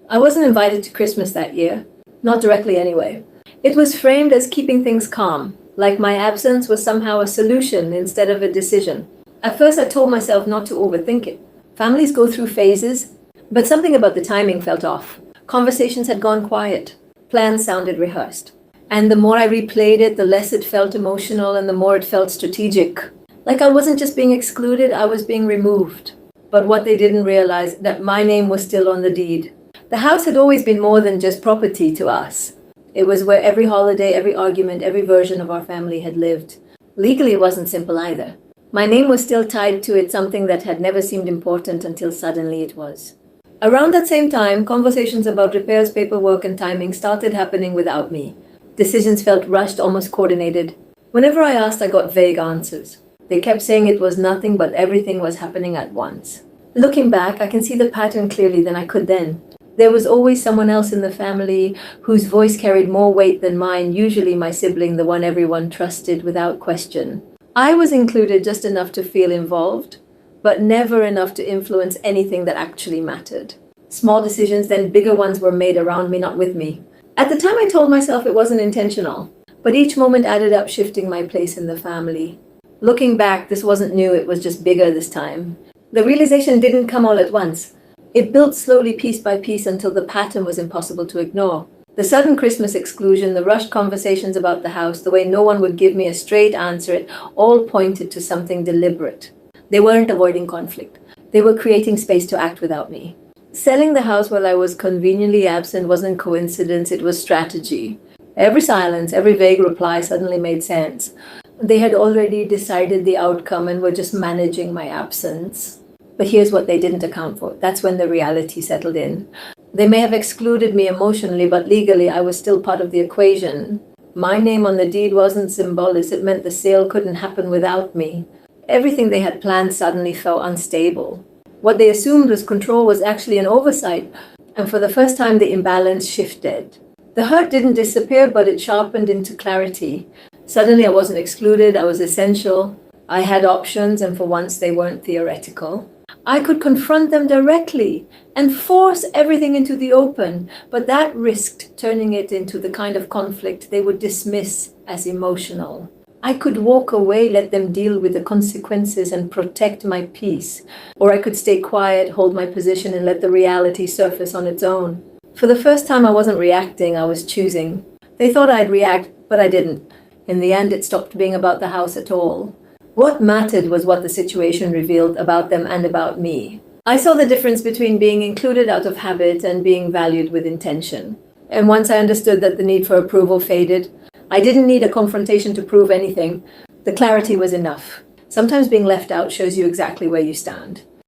I wasn't invited to Christmas that year, not directly anyway. It was framed as keeping things calm, like my absence was somehow a solution instead of a decision. At first, I told myself not to overthink it. Families go through phases, but something about the timing felt off. Conversations had gone quiet. Plans sounded rehearsed. And the more I replayed it, the less it felt emotional and the more it felt strategic. Like I wasn't just being excluded, I was being removed. But what they didn't realize, that my name was still on the deed. The house had always been more than just property to us. It was where every holiday, every argument, every version of our family had lived. Legally, it wasn't simple either. My name was still tied to it, something that had never seemed important until suddenly it was. Around that same time, conversations about repairs, paperwork, and timing started happening without me. Decisions felt rushed, almost coordinated. Whenever I asked, I got vague answers. They kept saying it was nothing, but everything was happening at once. Looking back, I can see the pattern clearly than I could then. There was always someone else in the family whose voice carried more weight than mine, usually my sibling, the one everyone trusted without question. I was included just enough to feel involved, but never enough to influence anything that actually mattered. Small decisions, then bigger ones were made around me, not with me. At the time, I told myself it wasn't intentional, but each moment added up, shifting my place in the family. Looking back, this wasn't new, it was just bigger this time. The realization didn't come all at once. It built slowly, piece by piece, until the pattern was impossible to ignore. The sudden Christmas exclusion, the rushed conversations about the house, the way no one would give me a straight answer, it all pointed to something deliberate. They weren't avoiding conflict. They were creating space to act without me. Selling the house while I was conveniently absent wasn't coincidence, it was strategy. Every silence, every vague reply suddenly made sense. They had already decided the outcome and were just managing my absence. But here's what they didn't account for. That's when the reality settled in. They may have excluded me emotionally, but legally I was still part of the equation. My name on the deed wasn't symbolic. It meant the sale couldn't happen without me. Everything they had planned suddenly felt unstable. What they assumed was control was actually an oversight, and for the first time the imbalance shifted. The hurt didn't disappear, but it sharpened into clarity. Suddenly I wasn't excluded, I was essential. I had options, and for once they weren't theoretical. I could confront them directly and force everything into the open, but that risked turning it into the kind of conflict they would dismiss as emotional. I could walk away, let them deal with the consequences and protect my peace. Or I could stay quiet, hold my position, and let the reality surface on its own. For the first time, I wasn't reacting, I was choosing. They thought I'd react, but I didn't. In the end, it stopped being about the house at all. What mattered was what the situation revealed about them and about me. I saw the difference between being included out of habit and being valued with intention. And once I understood that the need for approval faded, I didn't need a confrontation to prove anything. The clarity was enough. Sometimes being left out shows you exactly where you stand.